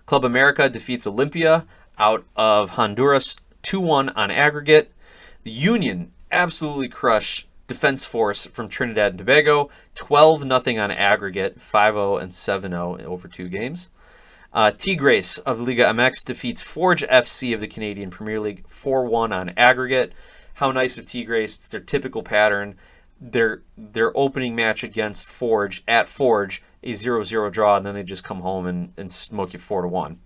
Club America defeats Olympia out of Honduras 2-1 on aggregate. The Union absolutely crushed Defense Force from Trinidad and Tobago 12-0 on aggregate, 5-0 and 7-0 over 2 games. Tigres of Liga MX defeats Forge FC of the Canadian Premier League 4-1 on aggregate. How nice of Tigres. It's their typical pattern. Their opening match against Forge, at Forge, a 0-0 draw, and then they just come home and smoke you 4-1.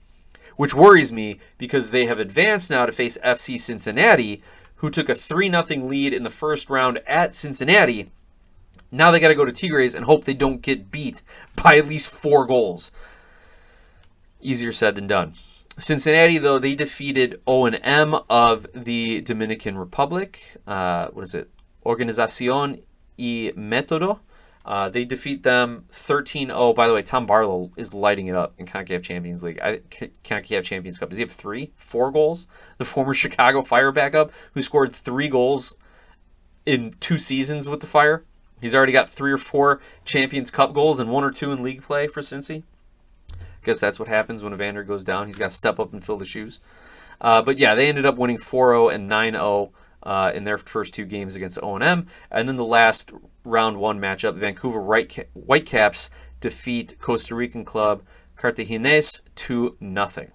Which worries me because they have advanced now to face FC Cincinnati, who took a 3-0 lead in the first round at Cincinnati. Now they got to go to Tigres and hope they don't get beat by at least 4 goals. Easier said than done. Cincinnati, though, they defeated O&M of the Dominican Republic. Organización y Método. They defeat them 13-0. By the way, Tom Barlow is lighting it up in CONCACAF Champions League. CONCACAF Champions Cup. Does he have 4 goals? The former Chicago Fire backup who scored 3 goals in 2 seasons with the Fire. He's already got 3 or 4 Champions Cup goals and 1 or 2 in league play for Cincy. Guess that's what happens when Evander goes down. He's got to step up and fill the shoes. But yeah, they ended up winning 4-0 and 9-0 in their first 2 games against O&M. And then the last round 1 matchup, Vancouver Whitecaps defeat Costa Rican club Cartaginés 2-0.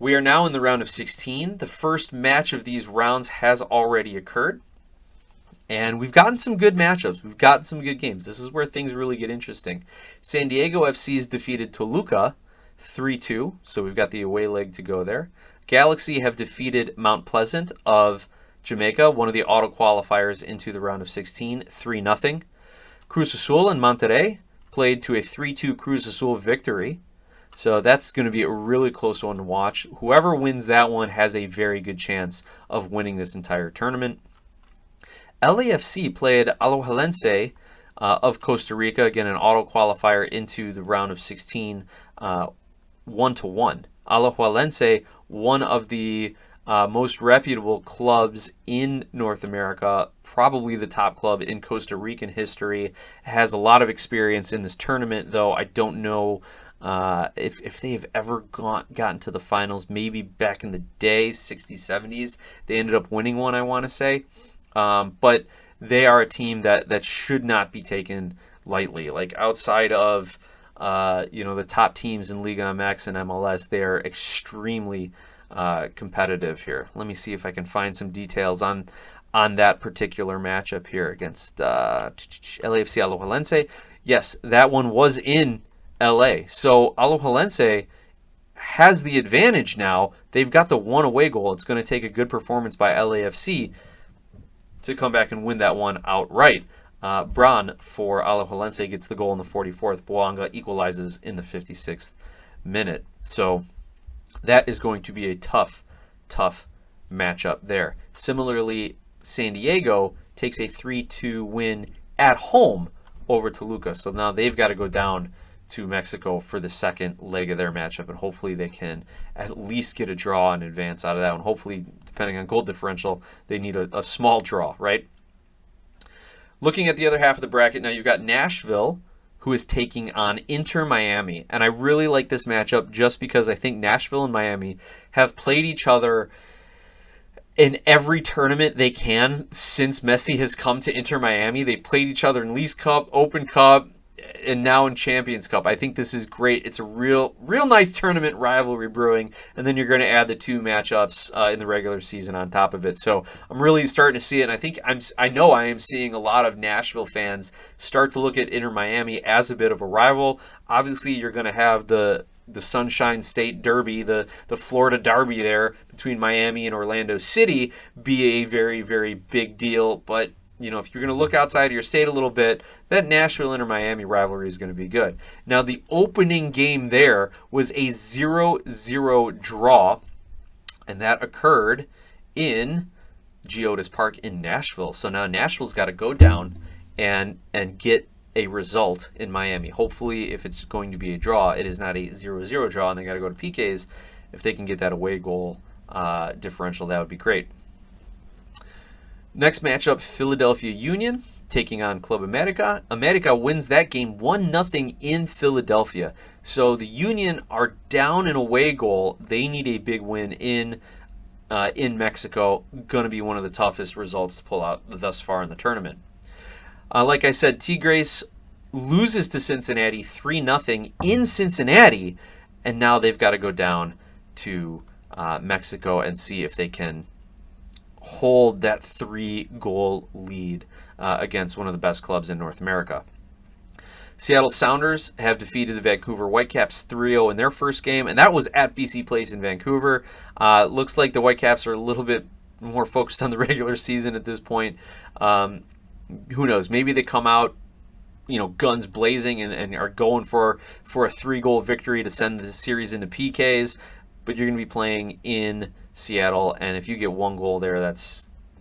We are now in the round of 16. The first match of these rounds has already occurred. And we've gotten some good matchups. We've gotten some good games. This is where things really get interesting. San Diego FC's defeated Toluca 3-2, so we've got the away leg to go there. Galaxy have defeated Mount Pleasant of Jamaica, one of the auto qualifiers into the round of 16, 3-0. Cruz Azul and Monterrey played to a 3-2 Cruz Azul victory. So that's going to be a really close one to watch. Whoever wins that one has a very good chance of winning this entire tournament. LAFC played Alajuelense of Costa Rica, again an auto qualifier into the round of 16, 1-1. Alajuelense, one of the most reputable clubs in North America, probably the top club in Costa Rican history, has a lot of experience in this tournament, though I don't know if they've ever gotten to the finals. Maybe back in the day, 60s, 70s, they ended up winning one, I want to say. But they are a team that should not be taken lightly. Like outside of the top teams in Liga MX and MLS, they are extremely competitive here. Let me see if I can find some details on that particular matchup here against LAFC Alajuelense. Yes, that one was in LA. So Alajuelense has the advantage now. They've got the 1 away goal. It's going to take a good performance by LAFC to come back and win that one outright. Bran for Alajuelense gets the goal in the 44th. Boanga equalizes in the 56th minute. So that is going to be a tough matchup there. Similarly, San Diego takes a 3-2 win at home over Toluca. So now they've got to go down to Mexico for the second leg of their matchup, and hopefully they can at least get a draw in advance out of that one. Hopefully, depending on goal differential, they need a small draw, right? Looking at the other half of the bracket, now you've got Nashville, who is taking on Inter Miami. And I really like this matchup just because I think Nashville and Miami have played each other in every tournament they can since Messi has come to Inter Miami. They've played each other in Leagues Cup, Open Cup, and now in Champions Cup. I think this is great. It's a real nice tournament rivalry brewing, and then you're going to add the two matchups in the regular season on top of it. So I'm really starting to see it, and I know I am seeing a lot of Nashville fans start to look at Inter Miami as a bit of a rival. Obviously, you're going to have the Sunshine State Derby, the Florida Derby there between Miami and Orlando City be a very, very big deal, but if you're going to look outside of your state a little bit, that Nashville-Inter-Miami rivalry is going to be good. Now, the opening game there was a 0-0 draw, and that occurred in Geodis Park in Nashville. So now Nashville's got to go down and get a result in Miami. Hopefully, if it's going to be a draw, it is not a 0-0 draw, and they got to go to PKs. If they can get that away goal differential, that would be great. Next matchup, Philadelphia Union taking on Club America. America wins that game 1-0 in Philadelphia. So the Union are down an away goal. They need a big win in Mexico. Going to be one of the toughest results to pull out thus far in the tournament. Like I said, Tigres loses to Cincinnati 3-0 in Cincinnati, and now they've got to go down to Mexico and see if they can hold that 3-goal lead against one of the best clubs in North America. Seattle Sounders have defeated the Vancouver Whitecaps 3-0 in their first game, and that was at BC Place in Vancouver. Looks like the Whitecaps are a little bit more focused on the regular season at this point. Who knows? Maybe they come out, guns blazing and are going for a 3-goal victory to send the series into PKs, but you're going to be playing in Seattle, and if you get one goal there,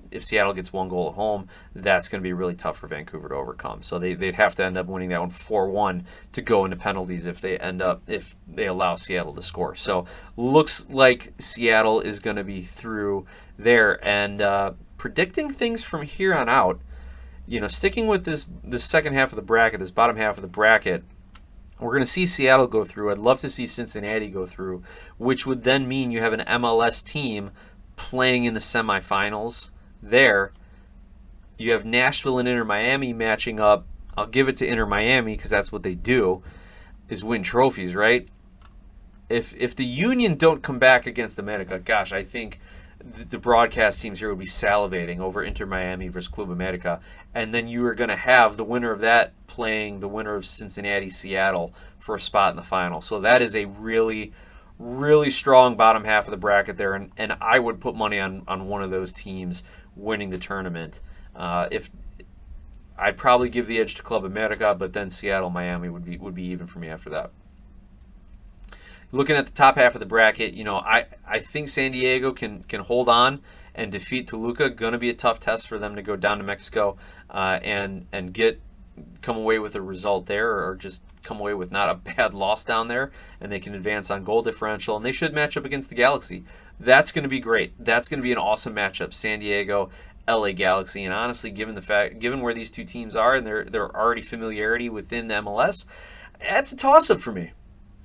if Seattle gets one goal at home, that's going to be really tough for Vancouver to overcome. So they'd have to end up winning that one 4-1 to go into penalties if they allow Seattle to score. So looks like Seattle is going to be through there, and predicting things from here on out, sticking with this second half of the bracket, this bottom half of the bracket, we're going to see Seattle go through. I'd love to see Cincinnati go through, which would then mean you have an MLS team playing in the semifinals there. You have Nashville and Inter Miami matching up. I'll give it to Inter Miami because that's what they do, is win trophies, right? If the Union don't come back against America, gosh, I think the broadcast teams here would be salivating over Inter Miami versus Club America, and then you are going to have the winner of that playing the winner of Cincinnati-Seattle for a spot in the final. So that is a really, really strong bottom half of the bracket there, and I would put money on one of those teams winning the tournament. If I'd probably give the edge to Club America, but then Seattle-Miami would be even for me after that. Looking at the top half of the bracket, I think San Diego can hold on and defeat Toluca. Going to be a tough test for them to go down to Mexico and come away with a result there, or just come away with not a bad loss down there, and they can advance on goal differential, and they should match up against the Galaxy. That's going to be great. That's going to be an awesome matchup, San Diego, LA Galaxy, and honestly, given where these two teams are and their already familiarity within the MLS, that's a toss-up for me.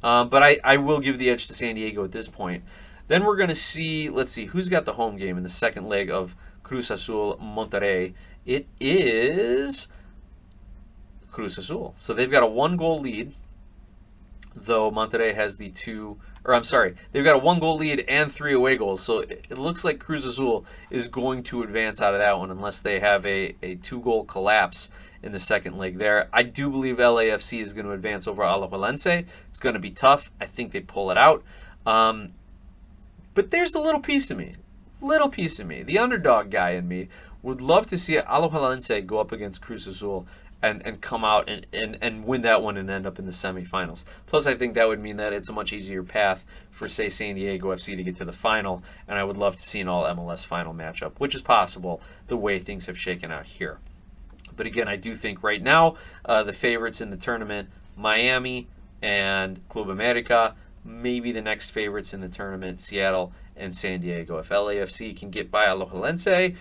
But I will give the edge to San Diego at this point. Then we're going to see, let's see, who's got the home game in the second leg of Cruz Azul Monterrey. It is Cruz Azul. So they've got a 1-goal lead, though Monterrey has they've got a 1-goal lead and 3 away goals. So it looks like Cruz Azul is going to advance out of that one unless they have a 2-goal collapse in the second leg there. I do believe LAFC is going to advance over Alajuelense. It's going to be tough. I think they pull it out. But there's a little piece of me, the underdog guy in me, would love to see Alajuelense go up against Cruz Azul and come out and win that one and end up in the semifinals. Plus, I think that would mean that it's a much easier path for, say, San Diego FC to get to the final, and I would love to see an all-MLS final matchup, which is possible the way things have shaken out here. But again, I do think right now the favorites in the tournament, Miami, and Club America, maybe the next favorites in the tournament, Seattle and San Diego. If LAFC can get by Alajuelense,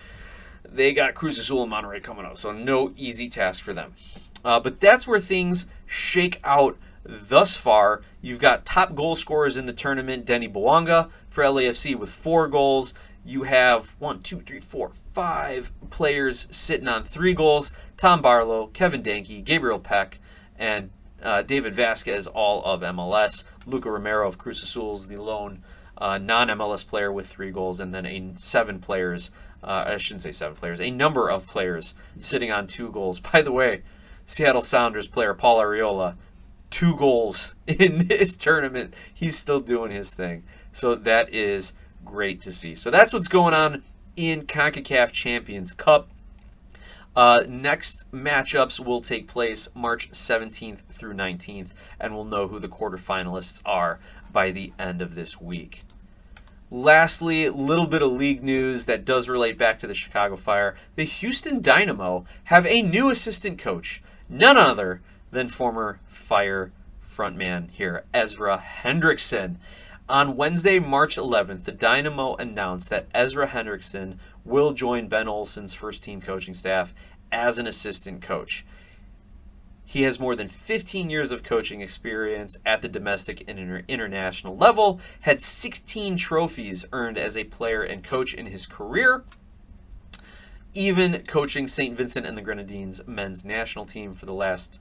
they got Cruz Azul and Monterrey coming up, so no easy task for them. But that's where things shake out thus far. You've got top goal scorers in the tournament, Denny Bouanga for LAFC with 4 goals. You have 5 players sitting on 3 goals. Tom Barlow, Kevin Danke, Gabriel Peck, and David Vasquez, all of MLS. Luca Romero of Cruz Azul is the lone non-MLS player with 3 goals, and then a number of players sitting on 2 goals. By the way, Seattle Sounders player Paul Arriola, 2 goals in this tournament. He's still doing his thing. So that is great to see. So that's what's going on in CONCACAF Champions Cup. Next matchups will take place March 17th through 19th, and we'll know who the quarterfinalists are by the end of this week. Lastly, a little bit of league news that does relate back to the Chicago Fire. The Houston Dynamo have a new assistant coach, none other than former Fire frontman here, Ezra Hendrickson. On Wednesday, March 11th, the Dynamo announced that Ezra Hendrickson will join Ben Olsen's first-team coaching staff as an assistant coach. He has more than 15 years of coaching experience at the domestic and international level, had 16 trophies earned as a player and coach in his career, even coaching St. Vincent and the Grenadines men's national team for the last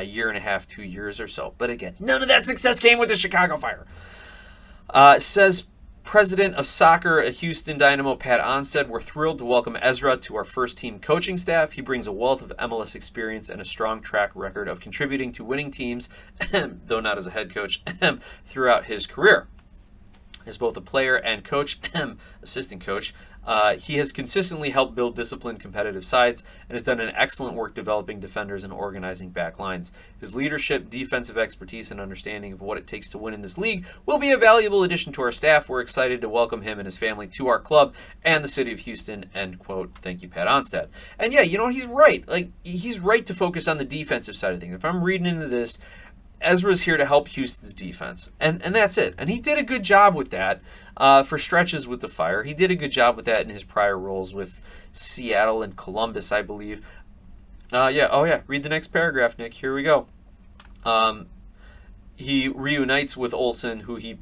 year and a half, 2 years or so. But again, none of that success came with the Chicago Fire. Says President of Soccer at Houston Dynamo, Pat Onstad, we're thrilled to welcome Ezra to our first-team coaching staff. He brings a wealth of MLS experience and a strong track record of contributing to winning teams, though not as a head coach, throughout his career. As both a player and coach, assistant coach, he has consistently helped build disciplined, competitive sides and has done an excellent work developing defenders and organizing back lines. His leadership, defensive expertise, and understanding of what it takes to win in this league will be a valuable addition to our staff. We're excited to welcome him and his family to our club and the city of Houston, end quote. Thank you, Pat Onstad. And yeah, he's right. He's right to focus on the defensive side of things. If I'm reading into this, Ezra's here to help Houston's defense, and that's it. And he did a good job with that for stretches with the Fire. He did a good job with that in his prior roles with Seattle and Columbus, I believe. Read the next paragraph, Nick. Here we go. He reunites with Olsen, who he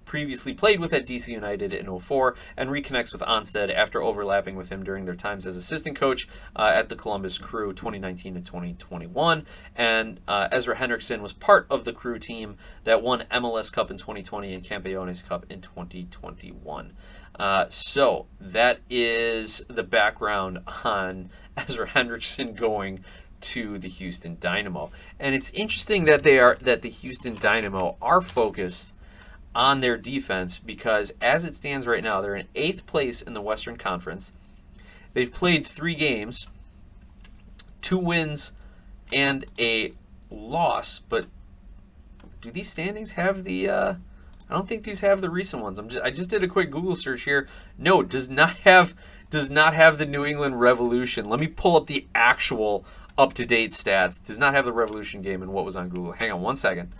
previously played with at DC United in 2004, and reconnects with Onstad after overlapping with him during their times as assistant coach at the Columbus Crew 2019 to 2021. And Ezra Hendrickson was part of the Crew team that won MLS Cup in 2020 and Campeones Cup in 2021. So that is the background on Ezra Hendrickson going to the Houston Dynamo. And it's interesting that the Houston Dynamo are focused on their defense, because as it stands right now, they're in 8th place in the Western Conference. They've played 3 games, 2 wins and a loss. But do these standings have the I don't think these have the recent ones. I just did a quick Google search here. No, it does not have the New England Revolution. Let me pull up the actual up-to-date stats. It does not have the Revolution game and what was on Google. Hang on one second.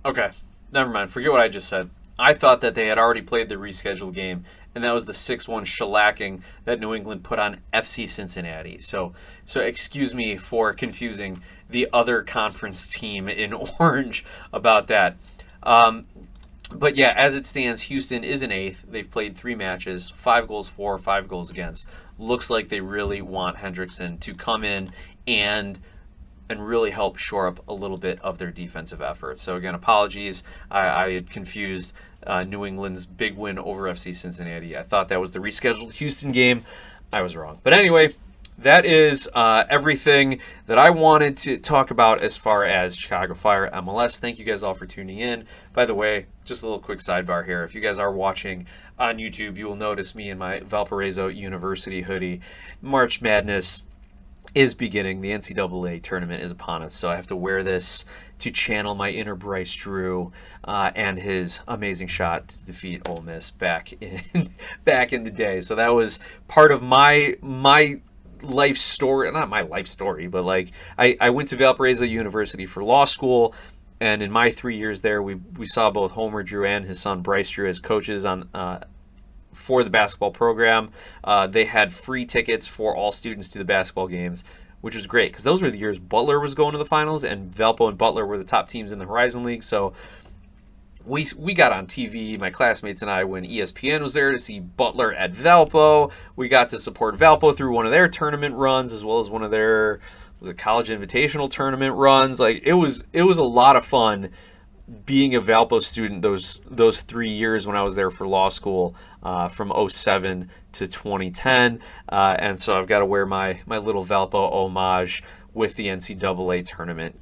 Okay. Never mind. Forget what I just said. I thought that they had already played the rescheduled game, and that was the 6-1 shellacking that New England put on FC Cincinnati. So excuse me for confusing the other conference team in orange about that. But yeah, as it stands, Houston is in 8th. They've played 3 matches, 5 goals for, 5 goals against. Looks like they really want Hendrickson to come in and really help shore up a little bit of their defensive effort. So again, apologies. I had confused New England's big win over FC Cincinnati. I thought that was the rescheduled Houston game. I was wrong. But anyway, that is everything that I wanted to talk about as far as Chicago Fire MLS. Thank you guys all for tuning in. By the way, just a little quick sidebar here. If you guys are watching on YouTube, you will notice me in my Valparaiso University hoodie. March Madness is beginning. The NCAA tournament is upon us, so I have to wear this to channel my inner Bryce Drew and his amazing shot to defeat Ole Miss back in the day. So that was part of my life story. Not my life story, but I went to Valparaiso University for law school. And in my 3 years there, we saw both Homer Drew and his son Bryce Drew as coaches on for the basketball program. They had free tickets for all students to the basketball games, which was great because those were the years Butler was going to the finals, and Valpo and Butler were the top teams in the Horizon League. So we got on TV, my classmates and I, when ESPN was there to see Butler at Valpo. We got to support Valpo through one of their tournament runs as well as one of their college invitational tournament runs. Like it was a lot of fun being a Valpo student those 3 years when I was there for law school, from 2007 to 2010. And so I've got to wear my little Valpo homage with the NCAA tournament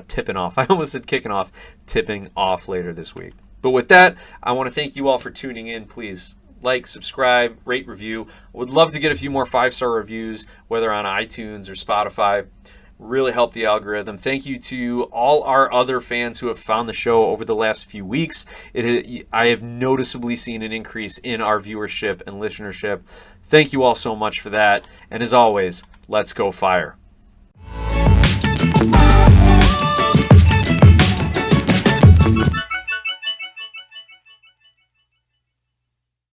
tipping off. I almost said kicking off, tipping off later this week. But with that, I want to thank you all for tuning in. Please like, subscribe, rate, review. I would love to get a few more 5-star reviews, whether on iTunes or Spotify. Really help the algorithm. Thank you to all our other fans who have found the show over the last few weeks. I have noticeably seen an increase in our viewership and listenership. Thank you all so much for that. And as always, let's go Fire.